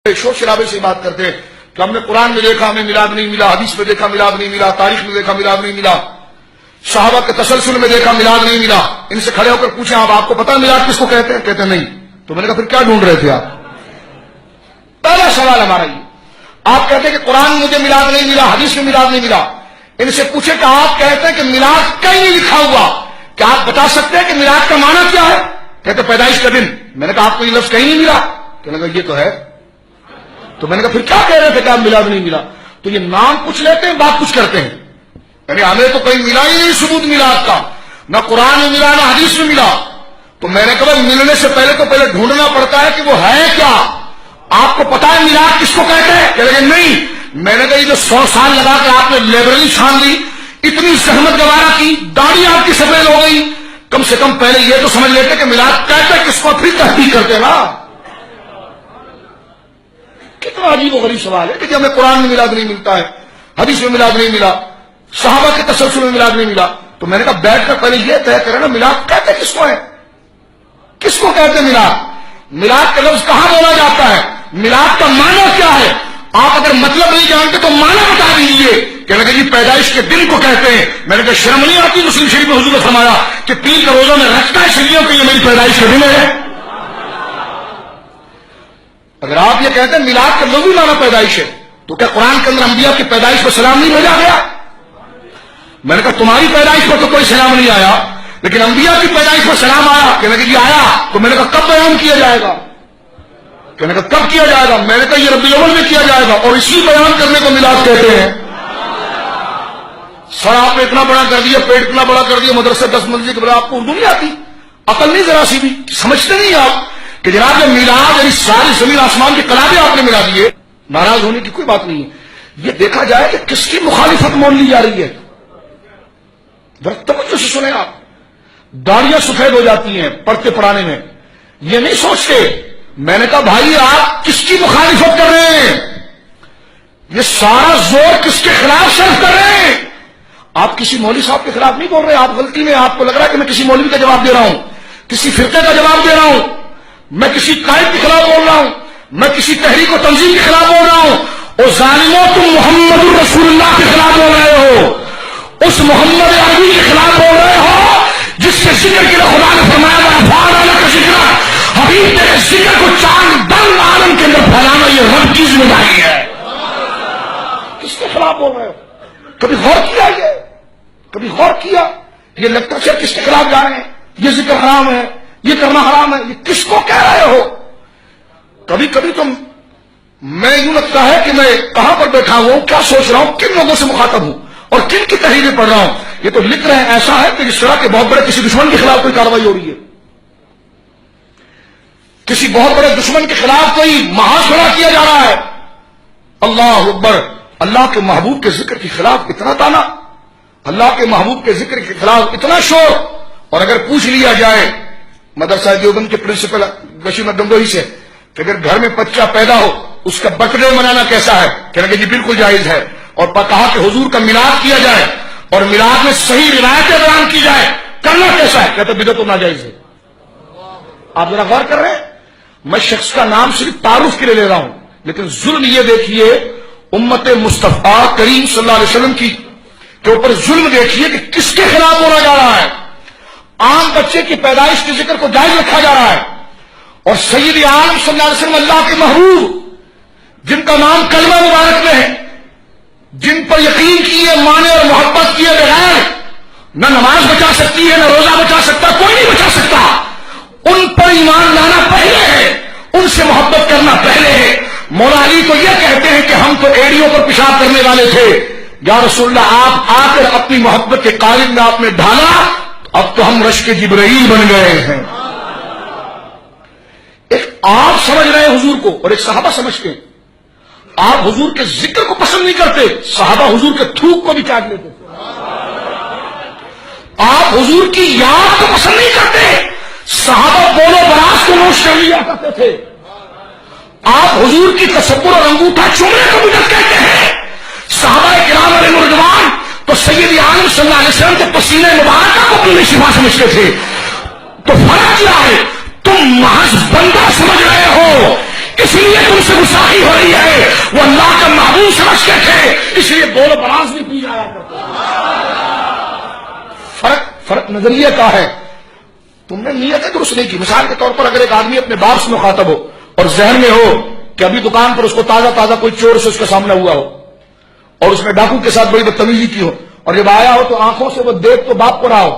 شور شرابے سے بات کرتے ہیں کہ ہم نے قرآن میں دیکھا ہمیں میلاد نہیں ملا، حدیث میں دیکھا میلاد نہیں ملا، تاریخ میں دیکھا میلاد نہیں ملا، صحابہ کے تسلسل میں دیکھا میلاد نہیں ملا۔ ان سے کھڑے ہو کر پوچھیں آپ کو پتا میلاد کس کو کہتے ہیں؟ کہتے نہیں۔ تو میں نے کہا پھر کیا ڈھونڈ رہے تھے آپ؟ پہلا سوال ہمارا یہ، آپ کہتے ہیں کہ قرآن میں مجھے میلاد نہیں ملا، حدیث میں میلاد نہیں ملا۔ ان سے پوچھیں کہ آپ کہتے ہیں کہ میلاد کہیں نہیں لکھا ہوا، کیا آپ بتا سکتے ہیں کہ میلاد کا معنی کیا ہے؟ کہتے پیدائش کا دن۔ میں نے کہا آپ کو یہ لفظ کہیں نہیں ملا؟ کہنے لگا یہ تو ہے۔ تو میں نے کہا پھر کیا کہہ رہے تھے کہ آپ میلاد نہیں ملا؟ تو یہ نام کچھ لیتے ہیں بات کچھ کرتے ہیں، یعنی ہمیں تو کہیں ملا ہی نہیں ثبوت میلاد کا، نہ قرآن میں ملا نہ حدیث میں ملا۔ تو میں نے کہا ملنے سے پہلے ڈھونڈنا پڑتا ہے کہ وہ ہے کیا۔ آپ کو پتا ہے میلاد کس کو کہتے ہیں؟ کہ لیکن نہیں۔ میں نے کہا یہ جو 100 سال لگا کے آپ نے لائبریری چھان لی، اتنی زحمت گوارا کی، داڑھی آپ کی سفید ہو گئی، کم سے کم پہلے یہ تو سمجھ لیتے کہ میلاد کہتے ہیں کس کو، پھر تحقیق کرتے نا۔ کتنا عجیب و غریب سوال ہے کہ ہمیں قرآن میں میلاد نہیں ملتا ہے، حدیث میں میلاد نہیں ملا، صحابہ کے تسلسل میں میلاد نہیں ملا۔ تو میں نے کہا بیٹھ کر پہلے یہ طے کریں نا میلاد کہتے کس کو ہے، کس کو کہتے ہیں میلاد؟ میلاد کا لفظ کہاں بولا جاتا ہے؟ میلاد کا معنی کیا ہے؟ آپ اگر مطلب نہیں جانتے تو معنی بتا دیجیے۔ کہنے لگے جی پیدائش کے دن کو کہتے ہیں۔ میں نے کہا شرم نہیں آتی؟ مسلم شریف میں حضور نے فرمایا کہ پیر کا روزہ میں رکھتا ہے شریعوں کہ یہ میری پیدائش کا دن ہے۔ اگر آپ یہ کہتے ہیں میلاد کا لفظی معنی پیدائش ہے، تو کیا قرآن کے اندر انبیاء کی پیدائش پر سلام نہیں بھیجا گیا؟ میں نے کہا تمہاری پیدائش پر تو کوئی سلام نہیں آیا، لیکن انبیاء کی پیدائش پر سلام آیا۔ کہنے لگے جی آیا۔ تو میں نے کہا کب بیان کیا جائے گا؟ کہنے کہا کب کیا جائے گا؟ میں نے کہا یہ ربیع الاول میں کیا جائے گا، اور اسی بیان کرنے کو میلاد کہتے ہیں۔ سر آپ نے اتنا بڑا کر دیا، پیٹ اتنا بڑا کر دیا، مدرسہ 10 منزل کے بڑا، آپ کو اردو نہیں آتی؟ عقل نہیں ذرا سی بھی؟ سمجھتے نہیں آپ کہ جناب یہ میلاد یعنی ساری زمین آسمان کے کلابے آپ نے ملا دیے؟ ناراض ہونے کی کوئی بات نہیں ہے۔ یہ دیکھا جائے کہ کس کی مخالفت مول لی جا رہی ہے۔ ذرا توجہ سے سنیں آپ، داڑیاں سفید ہو جاتی ہیں پڑھتے پڑھانے میں، یہ نہیں سوچتے۔ میں نے کہا بھائی آپ کس کی مخالفت کر رہے ہیں؟ یہ سارا زور کس کے خلاف صرف کر رہے ہیں؟ آپ کسی مولوی صاحب کے خلاف نہیں بول رہے، آپ غلطی میں، آپ کو لگ رہا ہے کہ میں کسی مولوی کا جواب دے رہا ہوں، کسی فرقے کا جواب دے رہا ہوں، میں کسی قائد کے خلاف بول رہا ہوں، میں کسی تحریک و تنظیم کے خلاف بول رہا ہوں۔ اور ظالموں تم محمد رسول اللہ کے خلاف بول رہے ہو، اس محمد عربی کے خلاف بول رہے ہو جس کے ذکر کے لیے خدا نے فرمایا کا ذکر، حبیب تیرے ذکر کو چاند دن عالم کے اندر پھیلانا یہ رب کی ذمہ داری ہے۔ کس کے خلاف بول رہے ہو؟ کبھی غور کیا؟ یہ کبھی غور کیا یہ لیکچر کس کے خلاف جا رہے ہیں؟ یہ ذکر حرام ہے، یہ کرنا حرام ہے، یہ کس کو کہہ رہے ہو؟ کبھی کبھی تو میں یوں لگتا ہے کہ میں کہاں پر بیٹھا ہوں، کیا سوچ رہا ہوں، کن لوگوں سے مخاطب ہوں اور کن کی تحریریں پڑھ رہا ہوں۔ یہ تو لکھ رہے ہیں ایسا ہے کہ اس طرح کے بہت بڑے کسی دشمن کے خلاف کوئی کارروائی ہو رہی ہے، کسی بہت بڑے دشمن کے خلاف کوئی محاذ کھڑا کیا جا رہا ہے۔ اللہ اکبر! اللہ کے محبوب کے ذکر کے خلاف اتنا تانا، اللہ کے محبوب کے ذکر کے خلاف اتنا شور۔ اور اگر پوچھ لیا جائے مدرسہ دیوبند کے پرنسپل بشیر احمد گنگوہی سے کہ اگر گھر میں بچہ پیدا ہو اس کا برتھ ڈے منانا کیسا ہے، کہنے کہ جی بالکل جائز ہے، اور کہا کہ حضور کا میلاد کیا جائے اور میلاد میں صحیح روایتیں بیان کی جائے، کرنا کیسا ہے؟ کہتے بدعت و ناجائز ہے۔ آپ ذرا غور کر رہے ہیں، میں شخص کا نام صرف تعارف کے لیے لے رہا ہوں، لیکن ظلم یہ دیکھیے امت مصطفیٰ کریم صلی اللہ علیہ وسلم کی کے اوپر ظلم دیکھیے کہ کس کے خلاف بولا جا رہا ہے۔ عام بچے کی پیدائش کے ذکر کو جائز رکھا جا رہا ہے، اور سید عالم صلی اللہ علیہ وسلم اللہ کے محبوب جن کا نام کلمہ مبارک میں ہے، جن پر یقین کیے، مانے اور محبت کیے بغیر نہ نماز بچا سکتی ہے، نہ روزہ بچا سکتا، کوئی نہیں بچا سکتا، ان پر ایمان لانا پہلے ہے، ان سے محبت کرنا پہلے ہے۔ مولا علی تو یہ کہتے ہیں کہ ہم تو ایڑیوں پر پیشاب کرنے والے تھے، یا رسول اللہ آپ آ کر اپنی محبت کے قالب میں آپ نے ڈھالا، اب تو ہم رشک جبرائیل بن گئے ہیں۔ ایک آپ سمجھ رہے ہیں حضور کو اور ایک صحابہ سمجھتے ہیں۔ آپ حضور کے ذکر کو پسند نہیں کرتے، صحابہ حضور کے تھوک کو بھی چاٹ لیتے تھے۔ آپ حضور کی یاد کو پسند نہیں کرتے، صحابہ بولو براز کو نوش کر لیا کرتے تھے۔ آپ حضور کی تصور اور انگوٹھا چومنے کو بدعت کہتے ہیں، صحابہ کرام علیہ رضوان تو سید عالم صلی اللہ علیہ وسلم کے پسینے مبارکہ کو اپنی شفا سمجھتے تھے۔ تو فرق کیا ہے؟ تم محض بندہ سمجھ رہے ہو، اس لیے تم سے گستاخی ہو رہی ہے، وہ اللہ کا محبوب سمجھتے تھے، اس لیے بول براز بھی پی جایا کرتے تھے۔ فرق نظریے کا ہے، تم نے نیت درست نہیں کی۔ مثال کے طور پر اگر ایک آدمی اپنے باپ سے مخاطب ہو اور ذہن میں ہو کہ ابھی دکان پر اس کو تازہ تازہ کوئی چور سے اس کے سامنے ہوا ہو اور اس نے ڈاکو کے ساتھ بڑی بدتمیزی کی ہو، اور جب آیا ہو تو آنکھوں سے وہ دیکھ تو باپ کو رہا ہو،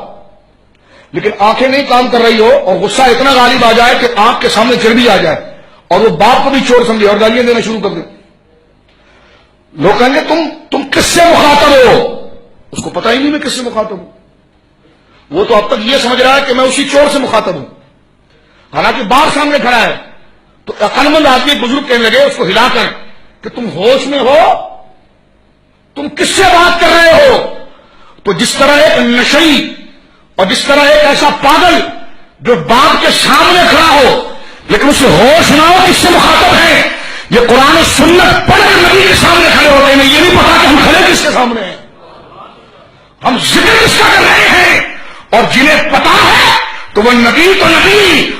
لیکن آنکھیں نہیں کام کر رہی ہو اور غصہ اتنا غالب آ جائے کہ آنکھ کے سامنے چربی آ جائے اور وہ باپ کو بھی چور سمجھے اور گالیاں دینا شروع کر دے، لوگ کہیں گے تم کس سے مخاطب ہو؟ اس کو پتہ ہی نہیں میں کس سے مخاطب ہوں، وہ تو اب تک یہ سمجھ رہا ہے کہ میں اسی چور سے مخاطب ہوں، حالانکہ باپ سامنے کھڑا ہے۔ تو عقل مند آدمی ایک بزرگ کہنے لگے اس کو ہلا کر کہ تم ہوش میں ہو، تم کس سے بات کر رہے ہو؟ تو جس طرح ایک نشئی اور جس طرح ایک ایسا پاگل جو باپ کے سامنے کھڑا ہو لیکن اسے ہوش نہ ہو کس سے مخاطب ہے، یہ قرآن و سنت پڑھ کر نبی کے سامنے کھڑے ہوتے ہیں، یہ نہیں پتا کہ ہم کھڑے کس کے سامنے ہیں، ہم ذکر کس کا کر رہے ہیں، اور جنہیں پتا ہے تو وہ نبی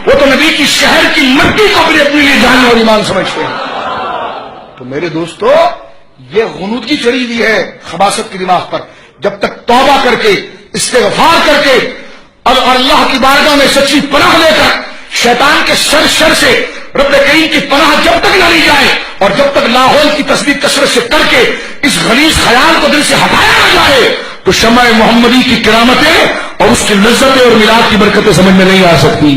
وہ تو نبی کی شہر کی مٹی کو بھی اپنے لیے جان اور ایمان سمجھتے ہیں۔ تو میرے دوستو، یہ غنودگی چڑھی ہوئی ہے خباثت کی دماغ پر۔ جب تک توبہ کر کے استغفار کر کے اور اللہ کی بارگاہ میں سچی پناہ لے کر شیطان کے شر سے رب کریم کی پناہ جب تک نہ لی جائے اور جب تک لاہور کی تصدیق کثرت سے کر کے اس غلیظ خیال کو دل سے ہٹایا نہ جائے تو شمع محمدی کی کرامتیں اور اس کی لذتیں اور میلاد کی برکتیں سمجھ میں نہیں آ سکتی۔